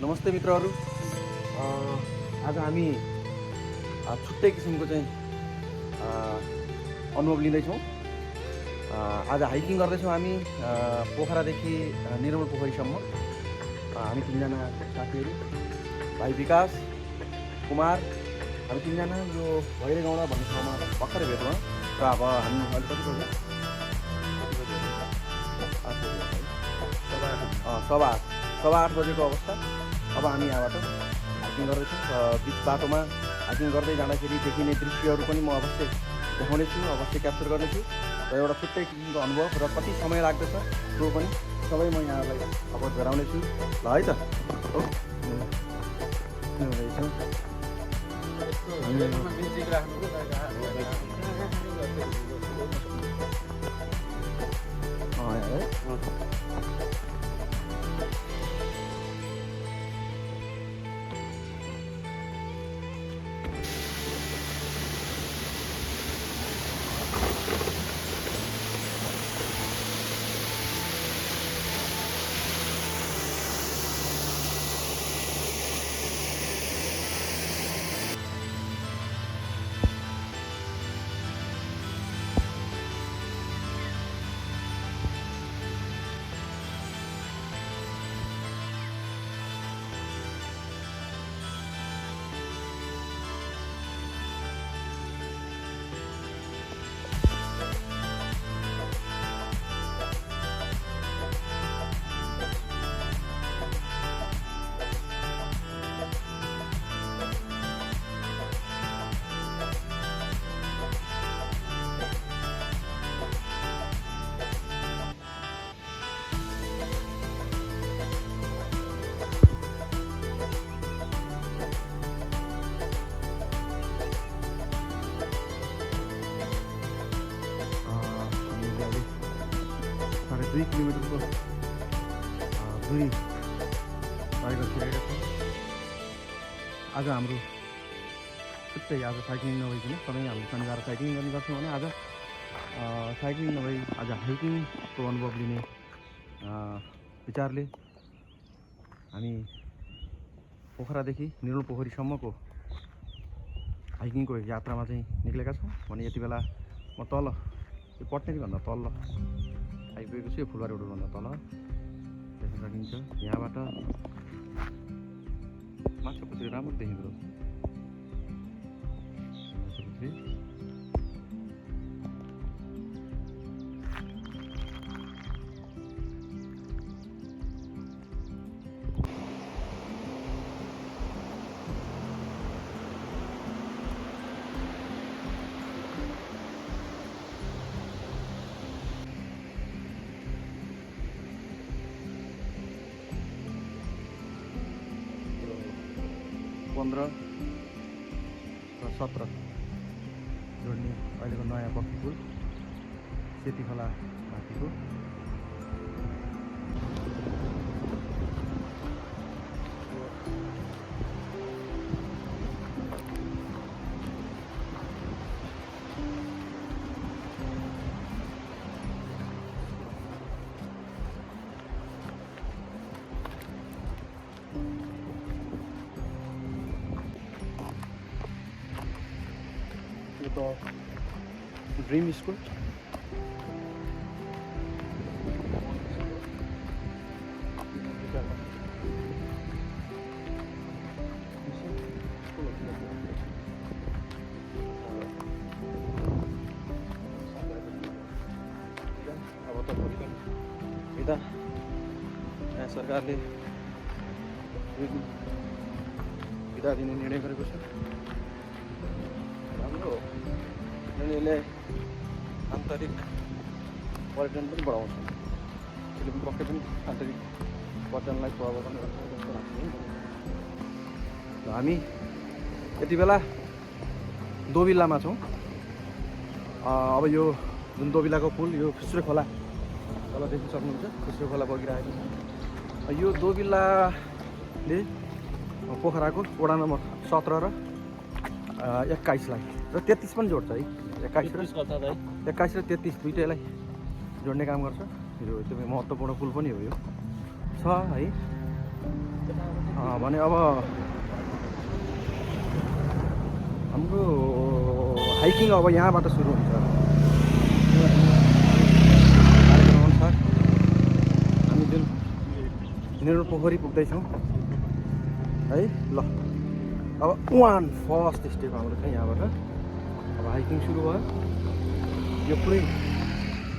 नमस्ते मित्रहरू। आज हामी छुट्टै किसिमको चाहिँ अनुभव लिँदैछौँ। आज हाइकिङ गर्दैछौँ हामी पोखरादेखि निर्मल पोखरीसम्म। हामी तिनजना साथीहरू, भाइ विकास, कुमार, हामी तिनजना यो भैरे गाउँडा भन्ने ठाउँमा भर्खरै भेट्यौँ। र अब हामी अहिले कति बज्यो? 7:15 बजेको अवस्था। अब हामी यहाँबाट हाइकिङ गर्दैछौँ र बिच बाटोमा हाइकिङ गर्दै जाँदाखेरि देखिने दृश्यहरू पनि म अवश्य देखाउनेछु, अवश्य क्याप्चर गर्नेछु र एउटा छुट्टै किसिमको अनुभव र कति समय लाग्दछ त्यो पनि सबै म यहाँलाई अवगत गराउनेछु। ल है त। हामीले 2 किलोमिटरको दूरी तय गरिसकेका छौँ। आज हाम्रो छुट्टै, आज साइक्लिङ नभइकन सधैँ हामी शनिबार साइक्लिङ गर्ने गर्छौँ भने आज साइक्लिङ नभई आज हाइकिङको अनुभव लिने विचारले हामी पोखरादेखि निर्मल पोखरीसम्मको हाइकिङको यात्रामा चाहिँ निक्लेका छौँ। भने यति बेला म तल यो पट्नेरीभन्दा तल आइपुगेको छु। यो फुलबारी रोडभन्दा तल देख्न सकिन्छ। यहाँबाट माछापुछ्री राम्रो देखिँदो रहेछ। पन्ध्र र 17 जोड्ने अहिलेको नयाँ पक्की पुल सेती खोला माथिको। ड्रिम स्कुल अब त यता यहाँ सरकारले बिदा दिने निर्णय गरेको छ। राम्रो हो। यसले आन्तरिक पर्यटन पनि बढाउँछ। त्यसले पनि पक्कै पनि आन्तरिक पर्यटनलाई प्रवर्धन गर्छ जस्तो लाग्छ। हामी यति बेला दोबिल्लामा छौँ। अब यो जुन दोबिल्लाको पुल, यो खुस्रे खोला तल देख्न सक्नुहुन्छ। खुस्रे खोला बगिरहेको छ। यो दोबिल्लाले पोखराको वडा नम्बर 17 र 21 लाई र 33 पनि जोड्छ है। 21 र 33 दुईटैलाई जोड्ने काम गर्छ। यो एकदमै महत्त्वपूर्ण पुल पनि हो यो छ है। भने अब हाम्रो हाइकिङ अब यहाँबाट सुरु हुन्छ। अनुसार हामी जुन नेहरू पोखरी पुग्दैछौँ है। ल अब फर्स्ट स्टेप हाम्रो चाहिँ यहाँबाट अब हाइकिङ सुरु भयो। यो पुरै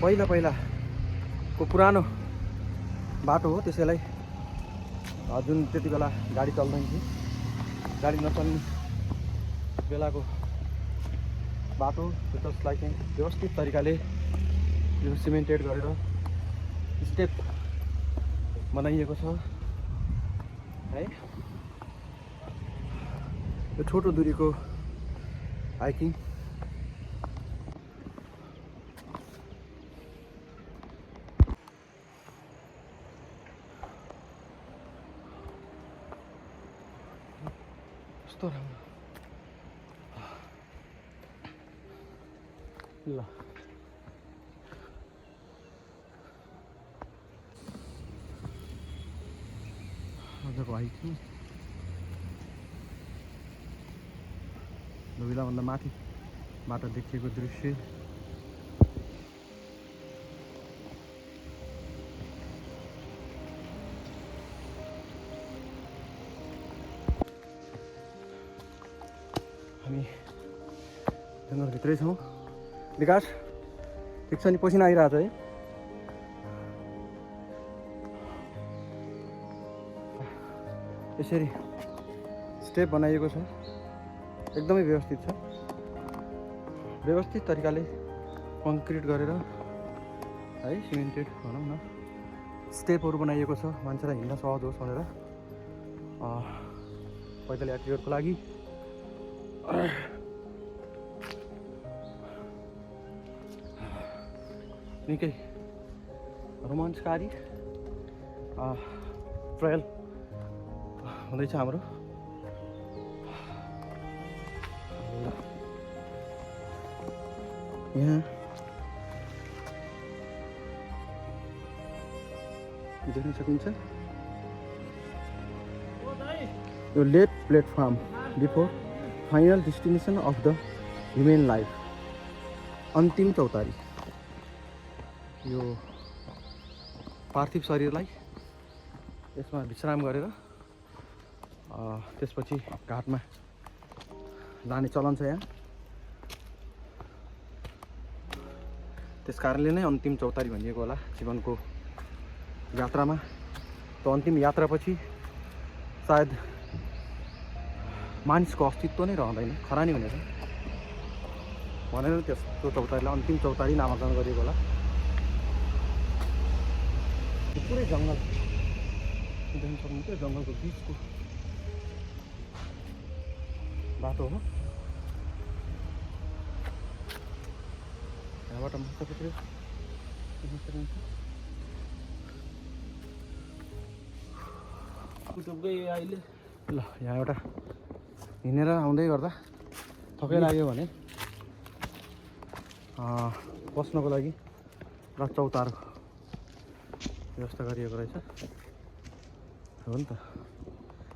पहिलाको पुरानो बाटो हो, त्यसैलाई जुन त्यति बेला गाडी चल्दैन थियो, गाडी नचल्ने बेलाको बाटो जसलाई चाहिँ व्यवस्थित तरिकाले यो सिमेन्टेड गरेर स्टेप बनाइएको छ है। यो छोटो दूरीको हाइकिङ कस्तो राम्रो। ल आजको हाइकिङ धोबिलाभन्दा माथिबाट देखिएको दृश्य। हामी जङ्गलभित्रै छौँ। विकास ठिक छ नि? पसिना आइरहेको छ है। यसरी स्टेप बनाइएको छ, एकदमै व्यवस्थित छ। व्यवस्थित तरिकाले कङ्क्रिट गरेर है, सिमेन्टेड भनौँ न, स्टेपहरू बनाइएको छ मान्छेलाई हिँड्न सहज होस् भनेर। पैदल यात्रीहरूको लागि निकै रोमाञ्चकारी ट्रायल हुँदैछ हाम्रो। यहाँ देख्न सकिन्छ यो late platform before final destination of the human life, अन्तिम चौतारी। यो पार्थिव शरीरलाई यसमा विश्राम गरेर त्यसपछि घाटमा जाने चलन छ यहाँ। त्यस कारणले नै अन्तिम चौतारी भनिएको होला जीवनको यात्रामा। त अन्तिम यात्रापछि सायद मानिसको अस्तित्व नै रहँदैन, खरानी हुनेछ भनेर त्यस्तो चौतारीलाई अन्तिम चौतारी नामाकरण गरिएको होला। पुरै जङ्गल देख्न सक्नुहुन्छ, जङ्गलको बिचको बाटो हो। यहाँबाट मजाको देख्न सक्नुहुन्छ। ल यहाँ एउटा हिँडेर आउँदै गर्दा थकै लाग्यो भने बस्नको लागि र चौतारो व्यवस्था गरिएको रहेछ हो नि त।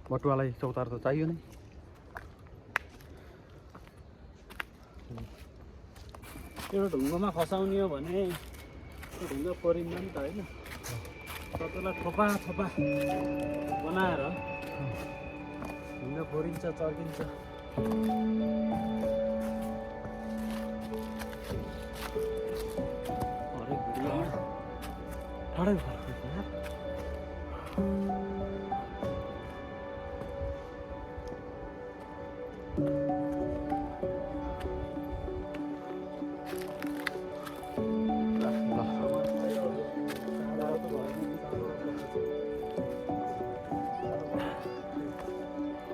बटुवालाई चौतारो त चाहियो नै। त्यो ढुङ्गामा खसाउने हो भने त्यो ढुङ्गा परिँदैन नि त होइन। तपाईँलाई थोपा बनाएर ढुङ्गा फोरिन्छ, चर्किन्छ। हरेक भिडियोमा टाढै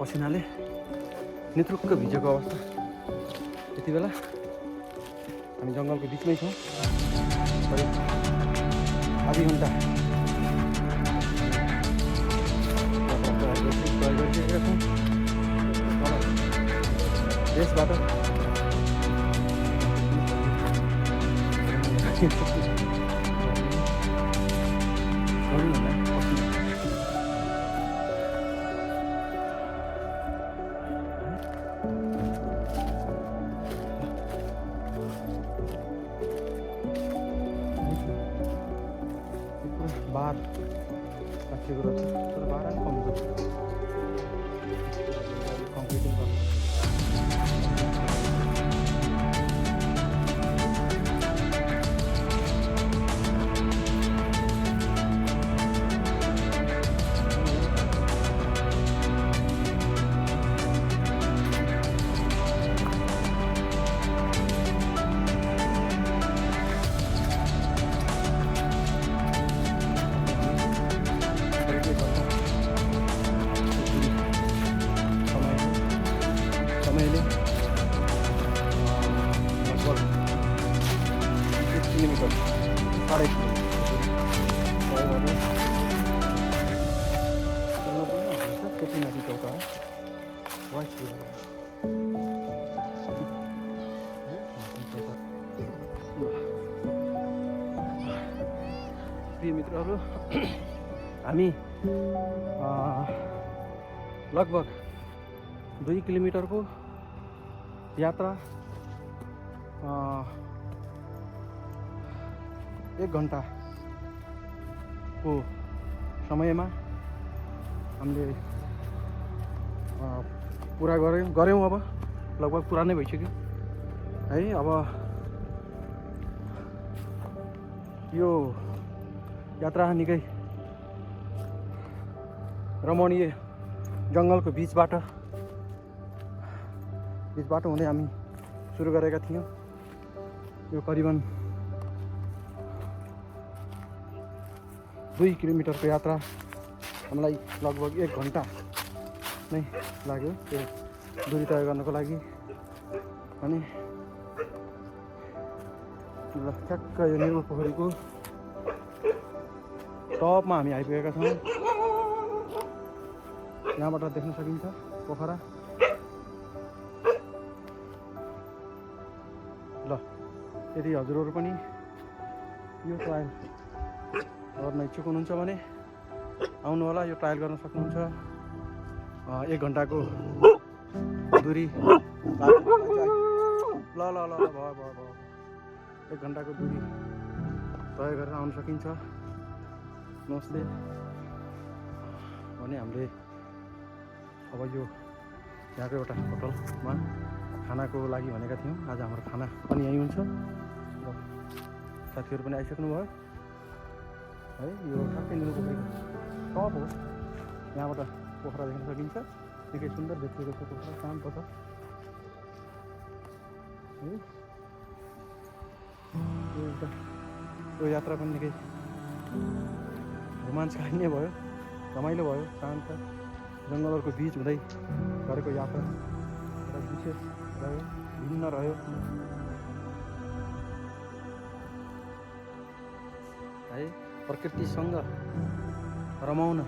पसिनाले नेत्रुक्क भिजेको अवस्था। यति बेला हामी जङ्गलको बिचमै छौँ। करिब आधी घन्टा गरिसकेका छौँ। देशबाट भार राखिएको रहेछ तर भाडा पनि कम छ कम्प्लिटिङ गर्नु समयले लगभग 1 किलोमिटर 2.5 किलोमिटर त्यति माथि चौका प्रिय मित्रहरू हामी लगभग 2 किलोमिटरको यात्रा 1 घन्टाको समयमा हामीले पुरा गऱ्यौँ अब लगभग पुरा नै भइसक्यो है अब यो यात्रा निकै रमणीय जङ्गलको बिचबाट हुँदै हामी सुरु गरेका थियौँ यो करिबन 2 किलोमिटरको यात्रा हामीलाई लगभग 1 घन्टा नै लाग्यो त्यो दूरी तय गर्नको लागि अनि ठ्याक्क यो निर्मल पोखरीको टपमा हामी आइपुगेका छौँ यहाँबाट देख्न सकिन्छ पोखरा ल यदि हजुरहरू पनि यो ट्रायल गर्न इच्छुक हुनुहुन्छ भने आउनु होला यो ट्रायल गर्न सक्नुहुन्छ 1 घन्टाको दूरी ल भयो 1 घन्टाको दूरी तय गरेर आउन सकिन्छ नमस्ते भने हामीले अब यो यहाँको एउटा होटलमा खानाको लागि भनेका थियौँ आज हाम्रो खाना पनि यहीँ हुन्छ र साथीहरू पनि आइसक्नु भयो है यो ठ्याक्कै निर्मल पोखरीको टप हो यहाँबाट पोखरा देख्न सकिन्छ निकै सुन्दर देखिएको छ पोखरा शान्त छ है यो यात्रा पनि निकै रोमाञ्चकारी नै भयो रमाइलो भयो शान्त जङ्गलहरूको बिच हुँदै गरेको यात्रा एउटा विशेष रह्यो भिन्न रह्यो है प्रकृतिसँग रमाउन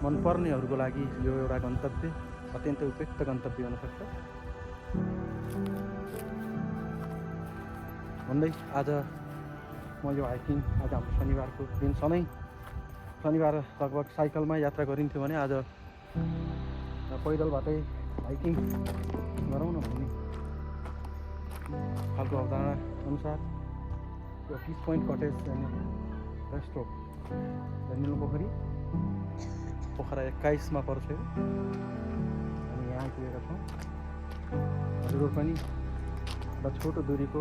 मनपर्नेहरूको लागि यो एउटा गन्तव्य अत्यन्तै उपयुक्त गन्तव्य हुनसक्छ भन्दै आज म यो हाइकिङ आज हाम्रो शनिबारको दिन सधैँ शनिबार लगभग साइकलमा यात्रा गरिन्थ्यो भने आज पैदलबाटै हाइकिङ गरौँ न भन्ने खालको अवधारणा अनुसार यो पिस पोइन्ट कटेज अनि रेस्टो निर्मल पोखरी पोखरा 21 मा पर्छ अनि यहाँ आइपुगेका छौँ हजुरहरू पनि एउटा छोटो दूरीको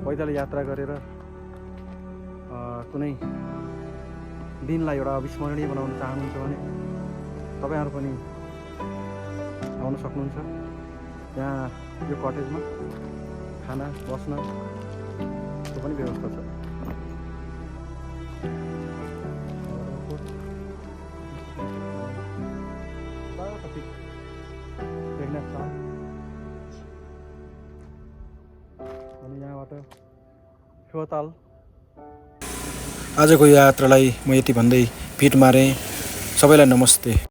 पैदल यात्रा गरेर कुनै दिनलाई एउटा अविस्मरणीय बनाउन चाहनुहुन्छ भने तपाईँहरू पनि आउन सक्नुहुन्छ यहाँ यो कटेजमा खाना बस्नको पनि व्यवस्था छ अनि यहाँबाट फेवाताल आजको यात्रालाई म यति भन्दै भिड मारेँ सबैलाई नमस्ते।